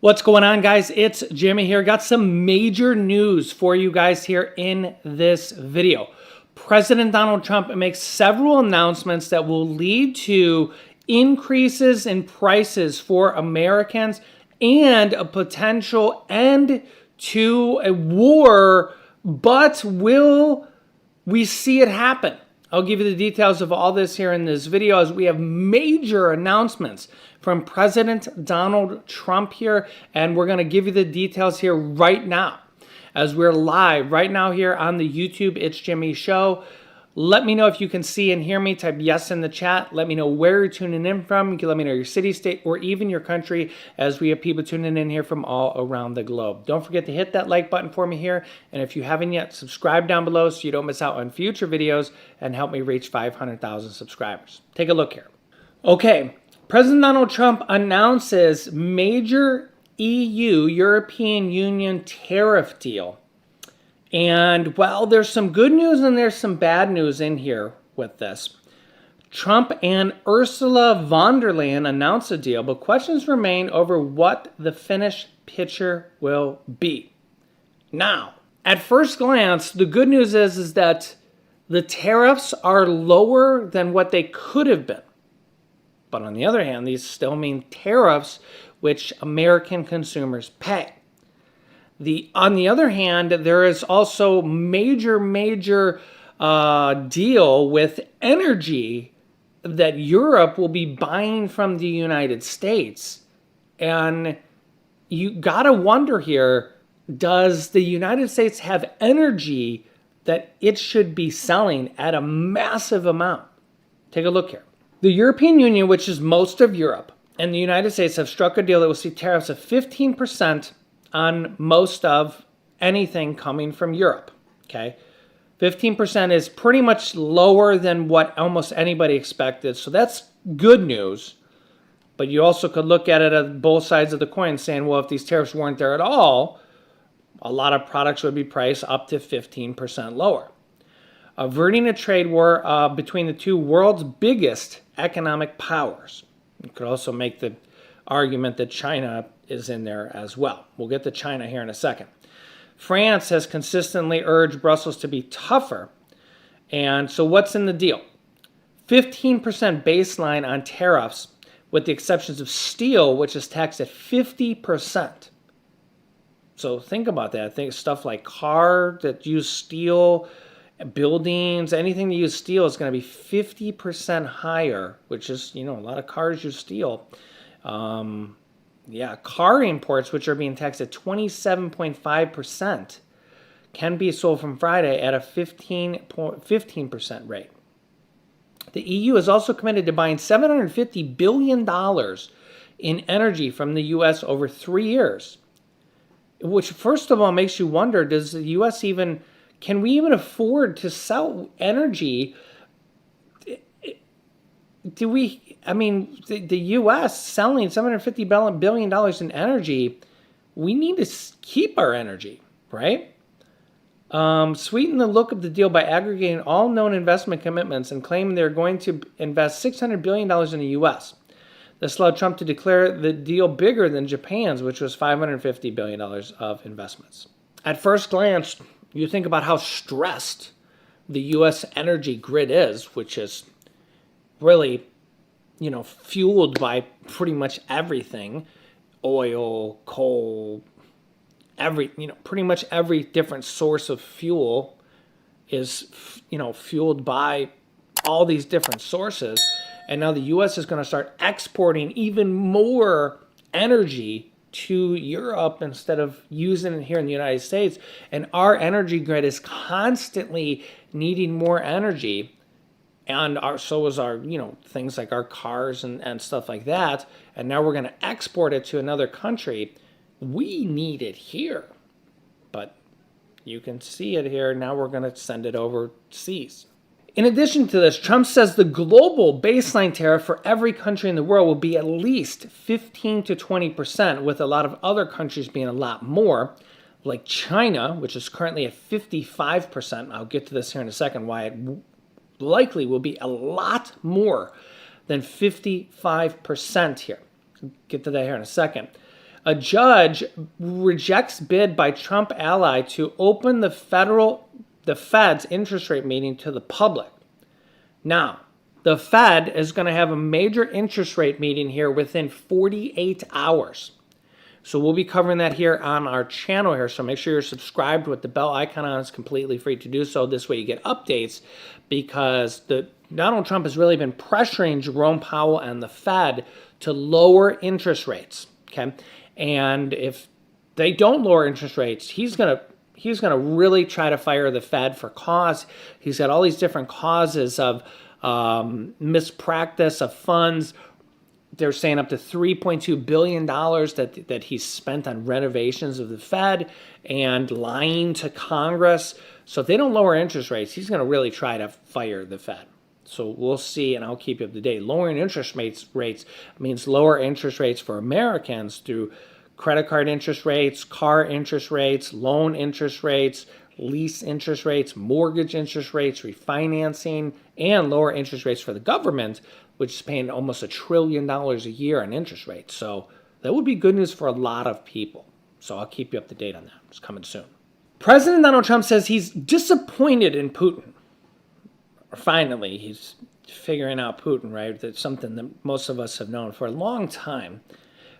What's going on, guys? It's Jimmy here. Got some major news for you guys here in this video. President Donald Trump makes several announcements that will lead to increases in prices for Americans and a potential end to a war, but will we see it happen? I'll give you the details of all this here in this video as we have major announcements from President Donald Trump here, and we're going to give you the details here right now as we're live right now here on the YouTube It's Jimmy Show. Let me know if you can see and hear me. Type yes in the chat. Let me know where you're tuning in from. You can let me know your city, state, or even your country, as we have people tuning in here from all around the globe. Don't forget to hit that like button for me here. And if you haven't yet, subscribe down below so you don't miss out on future videos and help me reach 500,000 subscribers. Take a look here. Okay, President Donald Trump announces major EU, European Union tariff deal. And, well, there's some good news and there's some bad news in here with this. Trump and Ursula von der Leyen announced a deal, but questions remain over what the finished picture will be. Now, at first glance, the good news is that the tariffs are lower than what they could have been. But on the other hand, these still mean tariffs which American consumers pay. On the other hand, there is also major deal with energy that Europe will be buying from the United States. And you gotta wonder here, does the United States have energy that it should be selling at a massive amount? Take a look here. The European Union, which is most of Europe, and the United States have struck a deal that will see tariffs of 15% on most of anything coming from Europe, okay? 15% is pretty much lower than what almost anybody expected, so that's good news. But you also could look at it at both sides of the coin saying, well, if these tariffs weren't there at all, a lot of products would be priced up to 15% lower. Averting a trade war between the two world's biggest economic powers. You could also make the argument that China is in there as well. We'll get to China here in a second. France has consistently urged Brussels to be tougher. And so what's in the deal? 15% baseline on tariffs, with the exceptions of steel, which is taxed at 50%. So think about that. I think stuff like cars that use steel, buildings, anything that use steel is going to be 50% higher, which is, a lot of cars use steel. Car imports, which are being taxed at 27.5%, can be sold from Friday at a 15% rate. The EU is also committed to buying $750 billion in energy from the U.S. over 3 years, which first of all makes you wonder, does the U.S. can we even afford to sell energy? The U.S. selling $750 billion in energy, we need to keep our energy, right? Sweeten the look of the deal by aggregating all known investment commitments and claiming they're going to invest $600 billion in the U.S. This allowed Trump to declare the deal bigger than Japan's, which was $550 billion of investments. At first glance, you think about how stressed the U.S. energy grid is, which is really, fueled by pretty much everything, oil, coal, pretty much every different source of fuel is, fueled by all these different sources. And now the U.S. is going to start exporting even more energy to Europe instead of using it here in the United States. And our energy grid is constantly needing more energy. And so is our, things like our cars and stuff like that. And now we're going to export it to another country. We need it here. But you can see it here. Now we're going to send it overseas. In addition to this, Trump says the global baseline tariff for every country in the world will be at least 15 to 20%, with a lot of other countries being a lot more, like China, which is currently at 55%. I'll get to this here in a second, why it likely will be a lot more than 55% here. Get to that here in a second. A judge rejects bid by Trump ally to open the Fed's interest rate meeting to the public. Now, the Fed is going to have a major interest rate meeting here within 48 hours. So we'll be covering that here on our channel here. So make sure you're subscribed with the bell icon on. It's completely free to do so. This way you get updates, because Donald Trump has really been pressuring Jerome Powell and the Fed to lower interest rates. Okay. And if they don't lower interest rates, he's going to really try to fire the Fed for cause. He's got all these different causes of mispractice of funds. They're saying up to $3.2 billion that he's spent on renovations of the Fed and lying to Congress. So if they don't lower interest rates, he's going to really try to fire the Fed. So we'll see, and I'll keep you up to date. Lowering interest rates means lower interest rates for Americans through credit card interest rates, car interest rates, loan interest rates, lease interest rates, mortgage interest rates, refinancing, and lower interest rates for the government, which is paying almost $1 trillion a year in interest rates. So that would be good news for a lot of people. So I'll keep you up to date on that. It's coming soon. President Donald Trump says he's disappointed in Putin. Finally, he's figuring out Putin, right? That's something that most of us have known for a long time.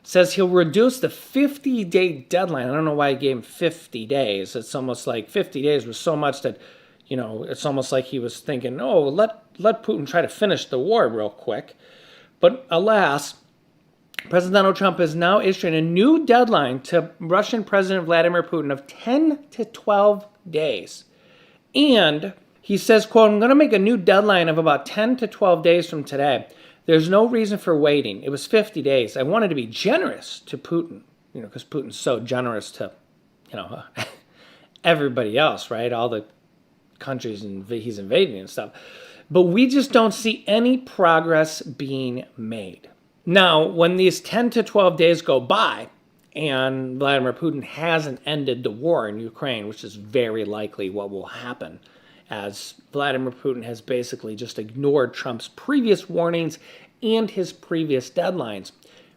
Says he'll reduce the 50-day deadline. I don't know why he gave him 50 days. It's almost like 50 days was so much that, it's almost like he was thinking, oh, let Putin try to finish the war real quick. But alas, President Donald Trump is now issuing a new deadline to Russian President Vladimir Putin of 10 to 12 days. And he says, quote, I'm going to make a new deadline of about 10 to 12 days from today. There's no reason for waiting. It was 50 days. I wanted to be generous to Putin, because Putin's so generous to, everybody else, right? All the countries he's invading and stuff. But we just don't see any progress being made. Now, when these 10 to 12 days go by and Vladimir Putin hasn't ended the war in Ukraine, which is very likely what will happen, as Vladimir Putin has basically just ignored Trump's previous warnings and his previous deadlines.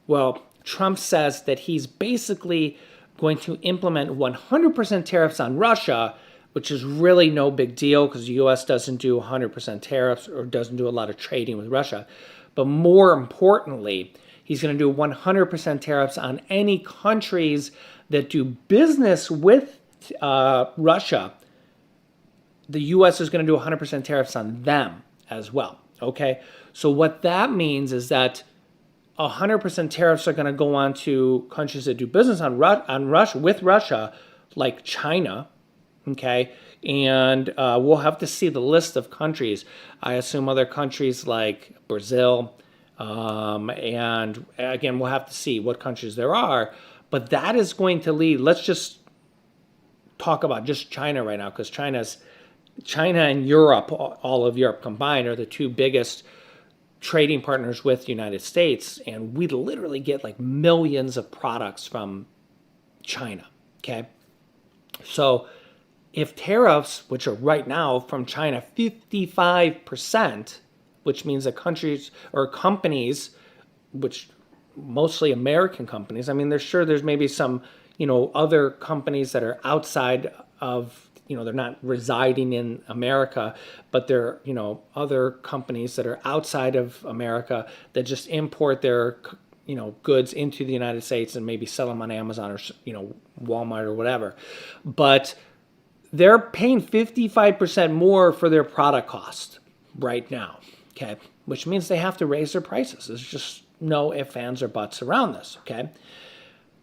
Well, Trump says that he's basically going to implement 100% tariffs on Russia, which is really no big deal because the U.S. doesn't do 100% tariffs or doesn't do a lot of trading with Russia. But more importantly, he's going to do 100% tariffs on any countries that do business with Russia. The U.S. is going to do 100% tariffs on them as well, okay? So what that means is that 100% tariffs are going to go on to countries that do business with Russia, like China, okay? And we'll have to see the list of countries. I assume other countries like Brazil, and again, we'll have to see what countries there are. But that is going to lead, let's just talk about just China right now, because China and Europe, all of Europe combined, are the two biggest trading partners with the United States. And we literally get like millions of products from China, okay? So if tariffs, which are right now from China 55%, which means that countries or companies, which mostly American companies, I mean, there's maybe some, other companies that are outside of, they're not residing in America, but they're, other companies that are outside of America that just import their, goods into the United States and maybe sell them on Amazon or, Walmart or whatever. But they're paying 55% more for their product cost right now, okay? Which means they have to raise their prices. There's just no ifs, ands, or buts around this, okay?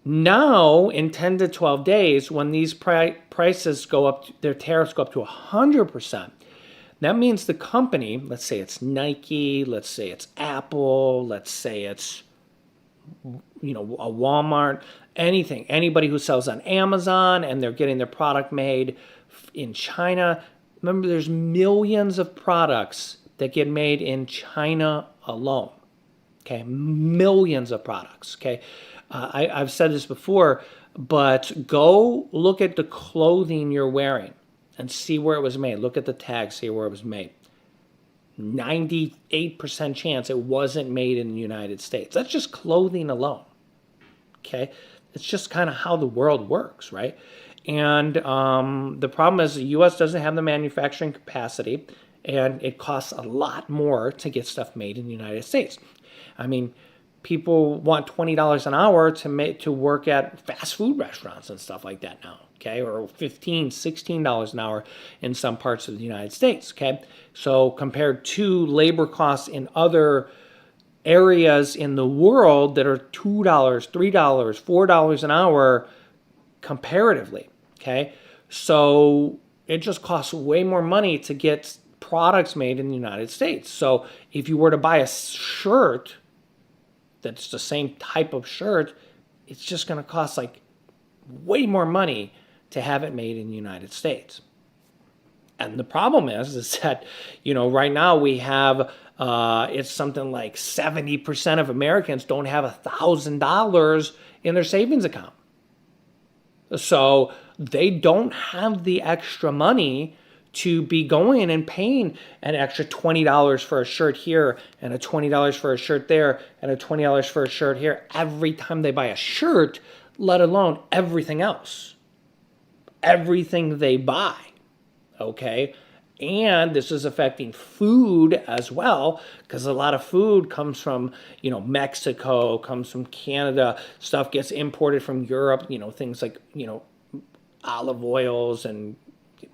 Now, in 10 to 12 days, when these prices go up, their tariffs go up to 100%, that means the company, let's say it's Nike, let's say it's Apple, let's say it's, a Walmart, anything, anybody who sells on Amazon and they're getting their product made in China. Remember, there's millions of products that get made in China alone, okay? Millions of products, okay? I've said this before, but go look at the clothing you're wearing and see where it was made. Look at the tag, see where it was made. 98% chance it wasn't made in the United States. That's just clothing alone, okay? It's just kind of how the world works, right? And the problem is the U.S. doesn't have the manufacturing capacity, and it costs a lot more to get stuff made in the United States. I mean, people want $20 an hour to work at fast food restaurants and stuff like that now, okay? Or $15, $16 an hour in some parts of the United States, okay? So compared to labor costs in other areas in the world that are $2, $3, $4 an hour comparatively, okay? So it just costs way more money to get products made in the United States. So if you were to buy a shirt that's the same type of shirt, it's just going to cost like way more money to have it made in the United States. And the problem is that, right now we have, it's something like 70% of Americans don't have $1,000 in their savings account. So they don't have the extra money to be going and paying an extra $20 for a shirt here and a $20 for a shirt there and a $20 for a shirt here every time they buy a shirt, let alone everything else. Everything they buy, okay? And this is affecting food as well, because a lot of food comes from, Mexico, comes from Canada, stuff gets imported from Europe, things like, olive oils and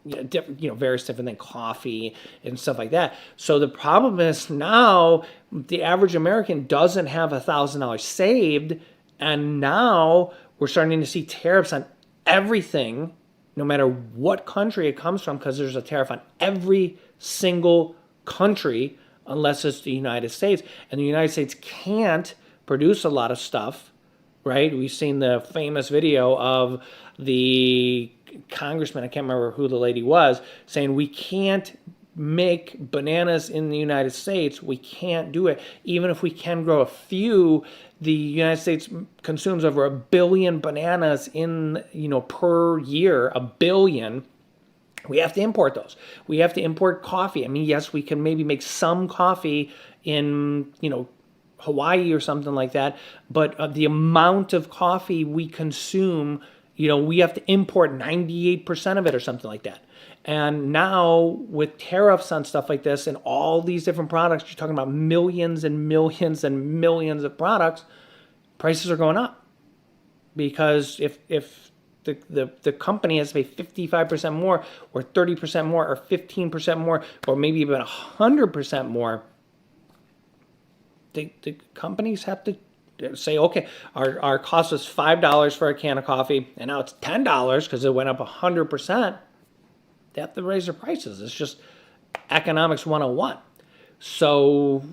various different things, coffee and stuff like that. So the problem is now the average American doesn't have $1,000 saved, and now we're starting to see tariffs on everything, no matter what country it comes from, because there's a tariff on every single country unless it's the United States. And the United States can't produce a lot of stuff, right? We've seen the famous video of the congressman, I can't remember who the lady was, saying we can't make bananas in the United States. We can't do it. Even if we can grow a few, the United States consumes over 1 billion bananas per year, 1 billion. We have to import those. We have to import coffee. I mean, yes, we can maybe make some coffee in, Hawaii or something like that, but the amount of coffee we consume, we have to import 98% of it or something like that. And now with tariffs on stuff like this and all these different products, you're talking about millions and millions and millions of products, prices are going up. Because if the company has to pay 55% more or 30% more or 15% more or maybe even 100% more, the companies have to say, okay, our cost was $5 for a can of coffee, and now it's $10 because it went up 100%. They have to raise their prices. It's just economics 101. So,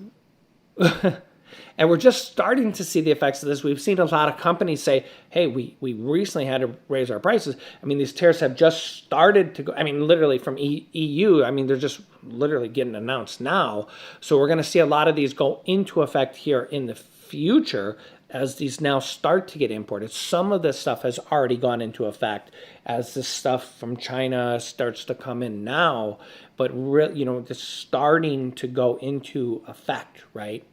and we're just starting to see the effects of this. We've seen a lot of companies say, hey, we recently had to raise our prices. I mean, these tariffs have just started to go, literally from EU. They're just literally getting announced now. So we're going to see a lot of these go into effect here in the future as these now start to get imported. Some of this stuff has already gone into effect as this stuff from China starts to come in now, but it's starting to go into effect, right?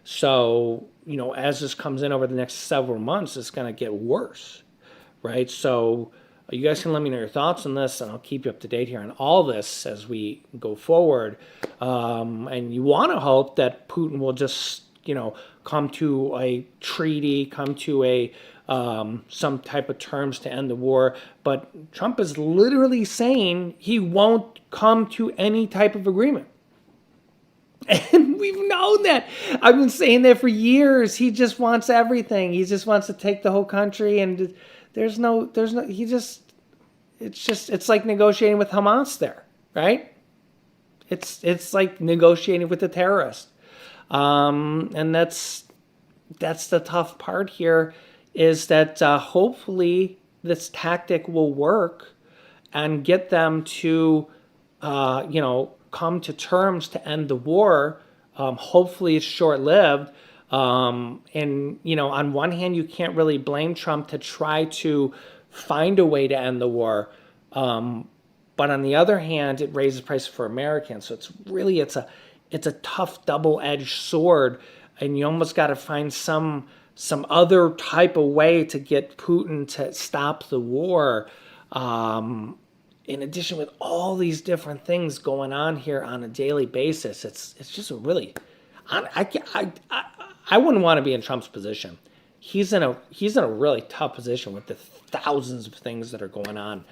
So, as this comes in over the next several months, it's going to get worse, right? So you guys can let me know your thoughts on this, and I'll keep you up to date here on all this as we go forward. And you want to hope that Putin will just, come to a treaty, come to a some type of terms to end the war. But Trump is literally saying he won't come to any type of agreement. And we've known that. I've been saying that for years. He just wants everything. He just wants to take the whole country, and it's like negotiating with Hamas there, right? It's like negotiating with the terrorists. And that's the tough part here, is that hopefully this tactic will work and get them to, come to terms to end the war. Hopefully it's short-lived. And, on one hand, you can't really blame Trump to try to find a way to end the war. But on the other hand, it raises prices for Americans. So it's a tough double-edged sword, and you almost got to find some some other type of way to get Putin to stop the war. In addition, with all these different things going on here on a daily basis, it's just a really, I wouldn't want to be in Trump's position. He's in a really tough position with the thousands of things that are going on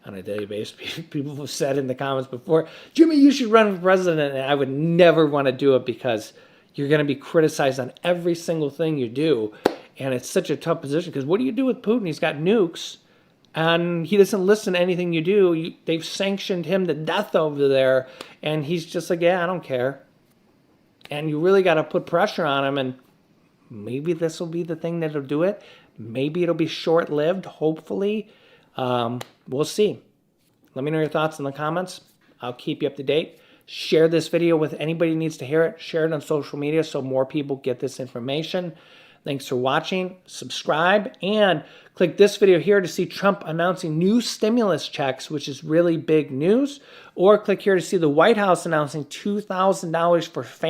a daily basis. People have said in the comments before, Jimmy, you should run for president, and I would never want to do it because you're going to be criticized on every single thing you do, and it's such a tough position because what do you do with Putin? He's got nukes. And he doesn't listen to anything you do. They've sanctioned him to death over there. And he's just like, yeah, I don't care. And you really got to put pressure on him. And maybe this will be the thing that'll do it. Maybe it'll be short-lived, hopefully. We'll see. Let me know your thoughts in the comments. I'll keep you up to date. Share this video with anybody who needs to hear it. Share it on social media so more people get this information. Thanks for watching. Subscribe and click this video here to see Trump announcing new stimulus checks, which is really big news. Or click here to see the White House announcing $2,000 for families.